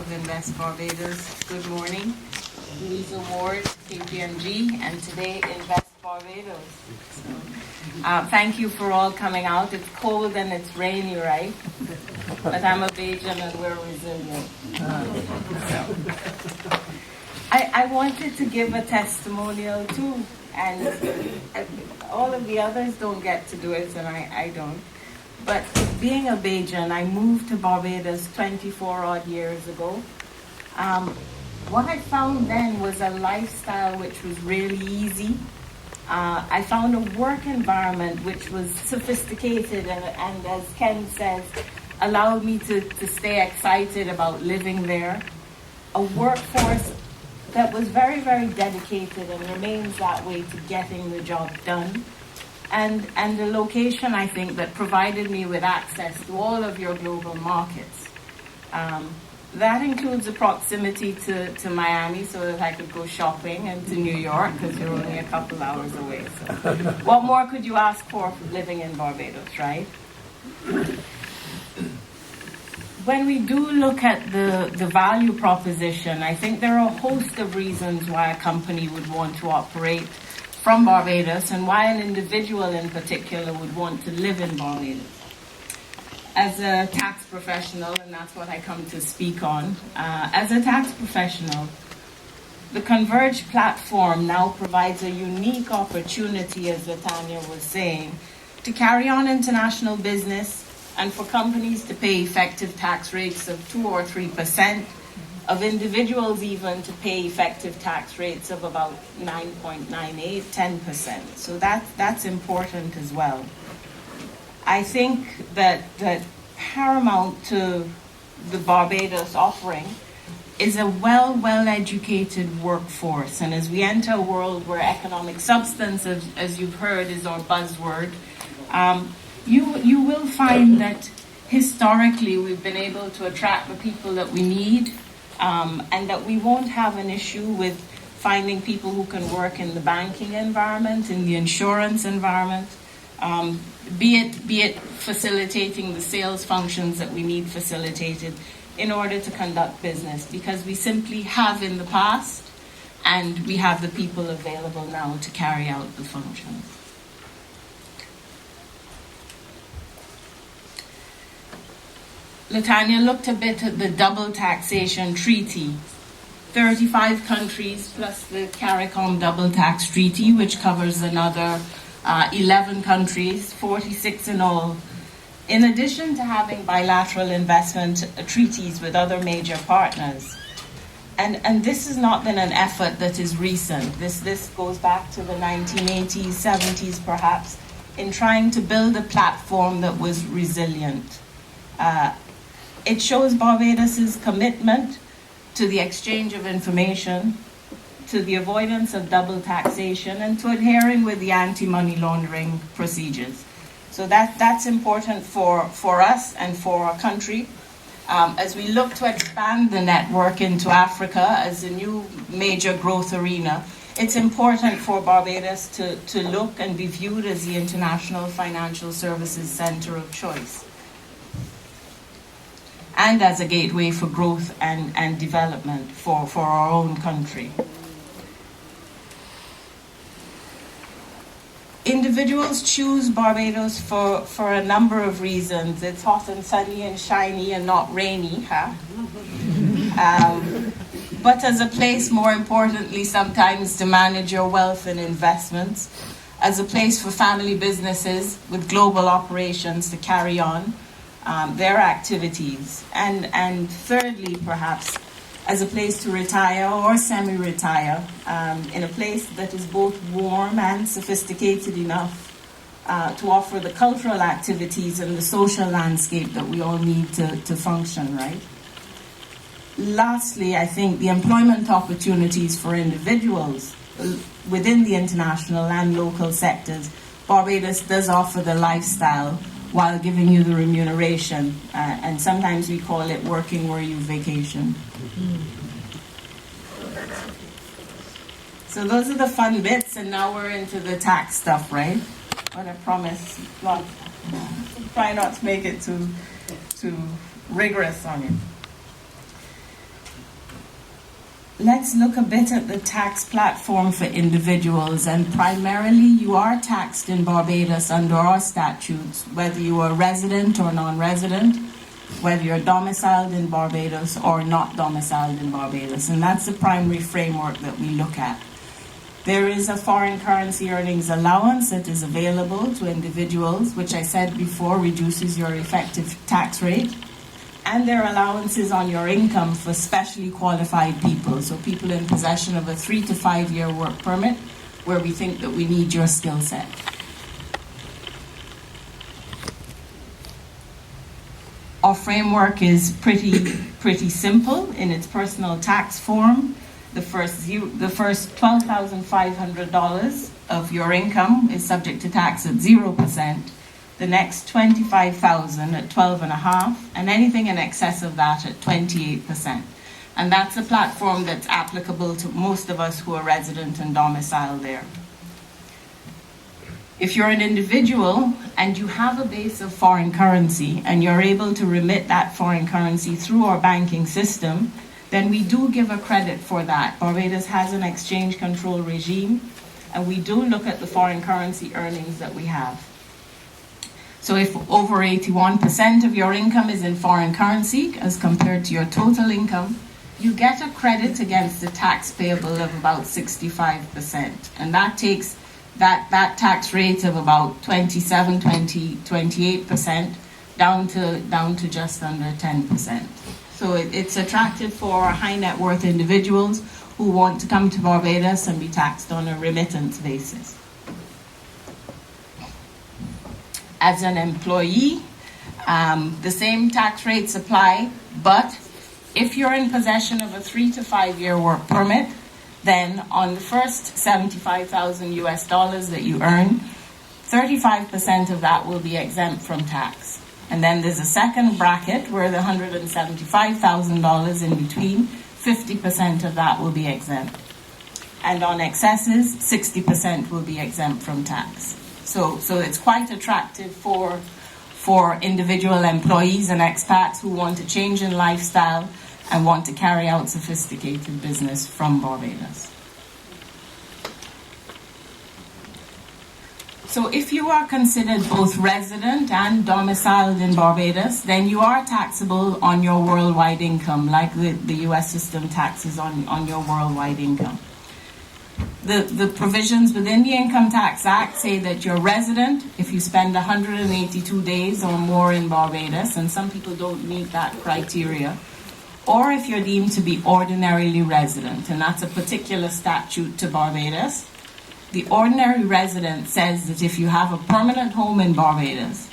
of Invest Barbados. Good morning. Louisa Ward, KPMG, and today Invest Barbados. So, thank you for all coming out. It's cold and it's rainy, right? But I'm a Bajan and we're resilient. So, I wanted to give a testimonial too, and all of the others don't get to do it, and I don't. But being a Bajan, I moved to Barbados 24 odd years ago. What I found then was a lifestyle which was really easy. I found a work environment which was sophisticated and as Ken says, allowed me to stay excited about living there. A workforce that was very, very dedicated and remains that way to getting the job done. And a location, I think, that provided me with access to all of your global markets. That includes the proximity to Miami so that I could go shopping, and to New York because you're only a couple hours away. So what more could you ask for living in Barbados, right? When we do look at the value proposition, I think there are a host of reasons why a company would want to operate from Barbados and why an individual in particular would want to live in Barbados. As a tax professional, and that's what I come to speak on, as a tax professional, the Converge platform now provides a unique opportunity, as Latanya was saying, to carry on international business and for companies to pay effective tax rates of 2 or 3%, of individuals even to pay effective tax rates of about 9.98, 10%. So that's important as well. I think that paramount to the Barbados offering is a well-educated workforce. And as we enter a world where economic substance, as you've heard, is our buzzword, you will find that historically we've been able to attract the people that we need, and that we won't have an issue with finding people who can work in the banking environment, in the insurance environment, be it facilitating the sales functions that we need facilitated in order to conduct business, because we simply have in the past, and we have the people available now to carry out the functions. Latanya looked a bit at the double taxation treaty. 35 countries plus the CARICOM double tax treaty, which covers another 11 countries, 46 in all. In addition to having bilateral investment treaties with other major partners. And this has not been an effort that is recent. This goes back to the 1980s, 70s perhaps, in trying to build a platform that was resilient. It shows Barbados's commitment to the exchange of information, to the avoidance of double taxation, and to adhering with the anti-money laundering procedures. So that's important for us and for our country. As we look to expand the network into Africa as a new major growth arena, it's important for Barbados to look and be viewed as the international financial services center of choice, and as a gateway for growth and development for our own country. Individuals choose Barbados for a number of reasons. It's hot and sunny and shiny and not rainy, huh? But as a place, more importantly, sometimes to manage your wealth and investments, as a place for family businesses with global operations to carry on their activities, and thirdly, perhaps, as a place to retire or semi-retire, in a place that is both warm and sophisticated enough to offer the cultural activities and the social landscape that we all need to function, right? Lastly, I think the employment opportunities for individuals within the international and local sectors, Barbados does offer the lifestyle while giving you the remuneration, and sometimes we call it working where you vacation. So those are the fun bits, and now we're into the tax stuff, right? What I promise, try not to make it too rigorous on you. let's look a bit at the tax platform for individuals. And primarily, you are taxed in Barbados under our statutes, whether you are resident or non-resident, whether you're domiciled in Barbados or not domiciled in Barbados. And that's the primary framework that we look at. There is a foreign currency earnings allowance that is available to individuals, which I said before reduces your effective tax rate. And there are allowances on your income for specially qualified people, so people in possession of a 3 to 5 year work permit, where we think that we need your skill set. Our framework is pretty simple in its personal tax form. The first $12,500 of your income is subject to tax at 0%. The next $25,000 at 12.5%, and anything in excess of that at 28%. And that's a platform that's applicable to most of us who are resident and domiciled there. If you're an individual and you have a base of foreign currency and you're able to remit that foreign currency through our banking system, then we do give a credit for that. Barbados has an exchange control regime, and we do look at the foreign currency earnings that we have. So if over 81% of your income is in foreign currency as compared to your total income, you get a credit against the tax payable of about 65%. And that takes that tax rate of about 28% down to just under 10%. So it's attractive for high net worth individuals who want to come to Barbados and be taxed on a remittance basis. As an employee, the same tax rates apply, but if you're in possession of a 3 to 5 year work permit, then on the first $75,000 US that you earn, 35% of that will be exempt from tax. And then there's a second bracket where the $175,000 in between, 50% of that will be exempt. And on excesses, 60% will be exempt from tax. So it's quite attractive for individual employees and expats who want to change in lifestyle and want to carry out sophisticated business from Barbados. So if you are considered both resident and domiciled in Barbados, then you are taxable on your worldwide income, like the US system taxes on your worldwide income. The provisions within the Income Tax Act say that you're resident if you spend 182 days or more in Barbados, and some people don't meet that criteria, or if you're deemed to be ordinarily resident, and that's a particular statute to Barbados. The ordinary resident says that if you have a permanent home in Barbados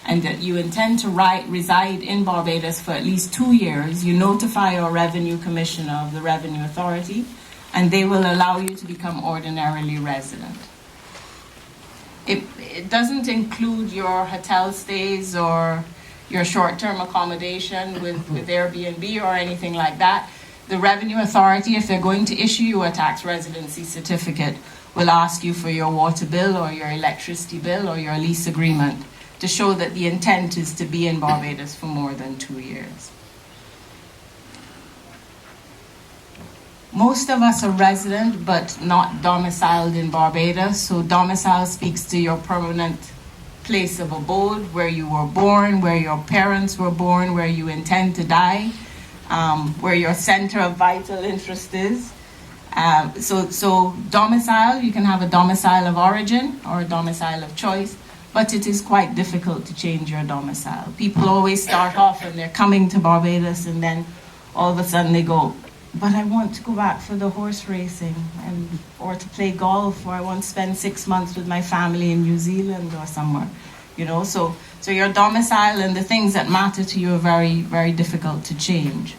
and that you intend to reside in Barbados for at least 2 years, you notify your Revenue Commissioner of the Revenue Authority, and they will allow you to become ordinarily resident. It doesn't include your hotel stays or your short-term accommodation with Airbnb or anything like that. The Revenue Authority, if they're going to issue you a tax residency certificate, will ask you for your water bill or your electricity bill or your lease agreement to show that the intent is to be in Barbados for more than 2 years. Most of us are resident but not domiciled in Barbados. So domicile speaks to your permanent place of abode, where you were born, where your parents were born, where you intend to die, where your center of vital interest is. So domicile, you can have a domicile of origin or a domicile of choice, but it is quite difficult to change your domicile. People always start off and they're coming to Barbados, and then all of a sudden they go, but I want to go back for the horse racing or to play golf, or I want to spend 6 months with my family in New Zealand or somewhere, So your domicile and the things that matter to you are very, very difficult to change.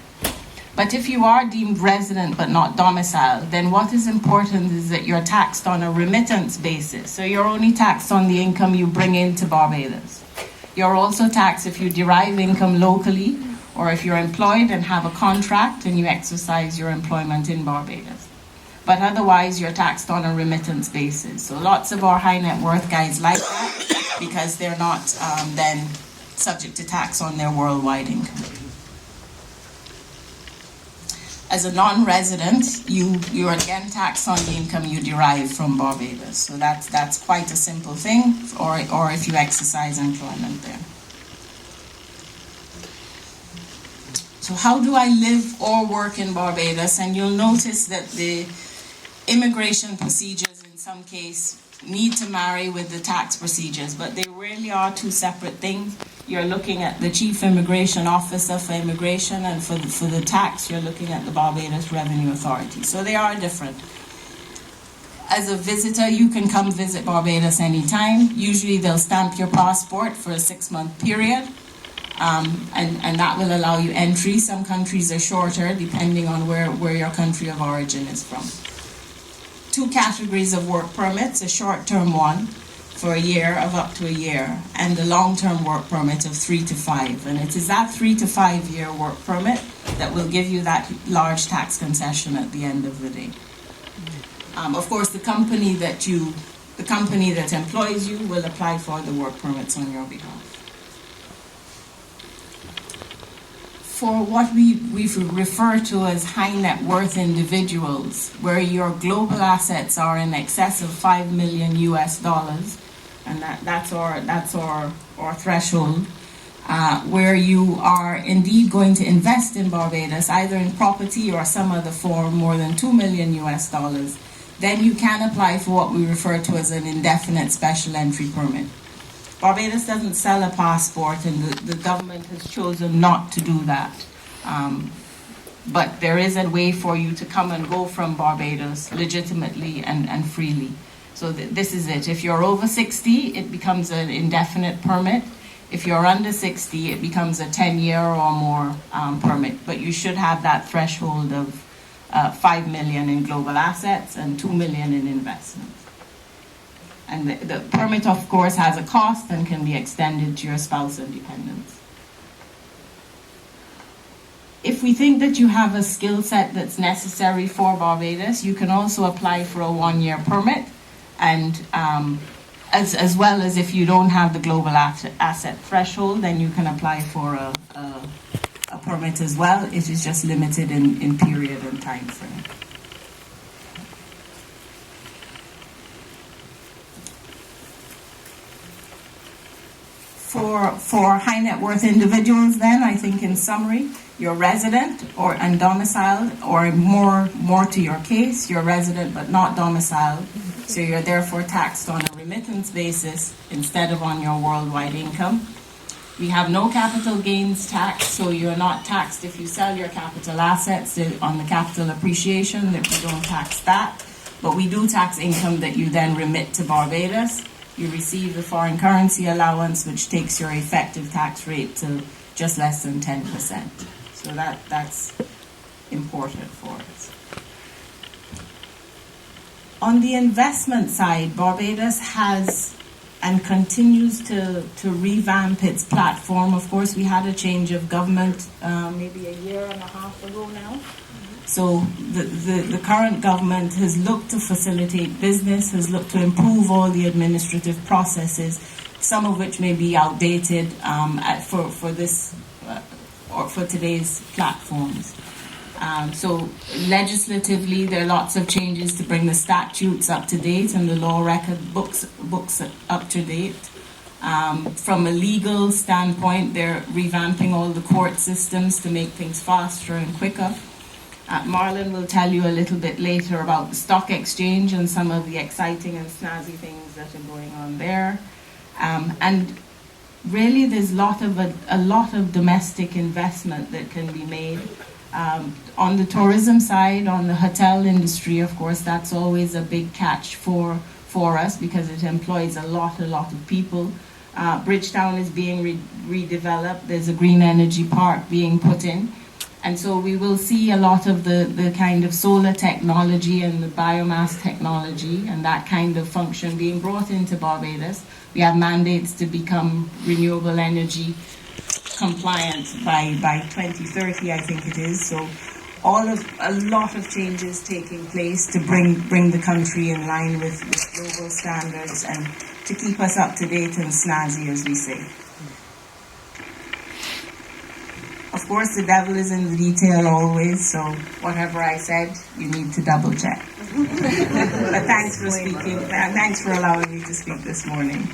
But if you are deemed resident but not domiciled, then what is important is that you're taxed on a remittance basis. So you're only taxed on the income you bring into Barbados. You're also taxed if you derive income locally, or if you're employed and have a contract and you exercise your employment in Barbados. But otherwise, you're taxed on a remittance basis. So lots of our high net worth guys like that because they're not then subject to tax on their worldwide income. as a non-resident, you're again taxed on the income you derive from Barbados. So that's quite a simple thing, or if you exercise employment there. So how do I live or work in Barbados? And you'll notice that the immigration procedures in some case need to marry with the tax procedures, but they really are two separate things. You're looking at the Chief Immigration Officer for immigration, and for the tax, you're looking at the Barbados Revenue Authority. So they are different. As a visitor, you can come visit Barbados anytime. Usually they'll stamp your passport for a 6-month period, and that will allow you entry. Some countries are shorter, depending on where your country of origin is from. 2 categories of work permits: a short-term one for a year, of up to a year, and a long-term work permit of 3 to 5. And it is that 3 to 5 year work permit that will give you that large tax concession at the end of the day. Of course, the company that employs you will apply for the work permits on your behalf. For what we refer to as high net worth individuals, where your global assets are in excess of $5 million US, and that's our threshold, where you are indeed going to invest in Barbados, either in property or some other form, more than $2 million US, then you can apply for what we refer to as an indefinite special entry permit. Barbados doesn't sell a passport, and the government has chosen not to do that. But there is a way for you to come and go from Barbados legitimately and freely. So this is it. If you're over 60, it becomes an indefinite permit. If you're under 60, it becomes a 10-year or more permit. But you should have that threshold of $5 million in global assets and $2 million in investments. And the permit, of course, has a cost and can be extended to your spouse and dependents. If we think that you have a skill set that's necessary for Barbados, you can also apply for a 1-year permit, and as well as if you don't have the global asset threshold, then you can apply for a permit as well. It is just limited in period and time frame. For high net worth individuals, then, I think in summary, you're resident and domiciled, or more to your case, you're resident but not domiciled, so you're therefore taxed on a remittance basis instead of on your worldwide income. We have no capital gains tax, so you're not taxed if you sell your capital assets on the capital appreciation, that we don't tax that, but we do tax income that you then remit to Barbados. You receive the foreign currency allowance, which takes your effective tax rate to just less than 10%. So that's important for us. On the investment side, Barbados has and continues to revamp its platform. Of course, we had a change of government maybe a year and a half ago now. So the current government has looked to facilitate business, has looked to improve all the administrative processes, some of which may be outdated for this or for today's platforms. So legislatively, there are lots of changes to bring the statutes up to date and the law record books up to date. From a legal standpoint, they're revamping all the court systems to make things faster and quicker. Marlon will tell you a little bit later about the stock exchange and some of the exciting and snazzy things that are going on there. And really, there's a lot of domestic investment that can be made. On the tourism side, on the hotel industry, of course, that's always a big catch for us because it employs a lot of people. Bridgetown is being redeveloped. There's a green energy park being put in. And so we will see a lot of the kind of solar technology and the biomass technology and that kind of function being brought into Barbados. We have mandates to become renewable energy compliant by 2030, I think it is. So a lot of changes taking place to bring the country in line with global standards and to keep us up to date and snazzy, as we say. Of course, the devil is in the detail always, so whatever I said, you need to double check. But thanks for speaking. Thanks for allowing me to speak this morning.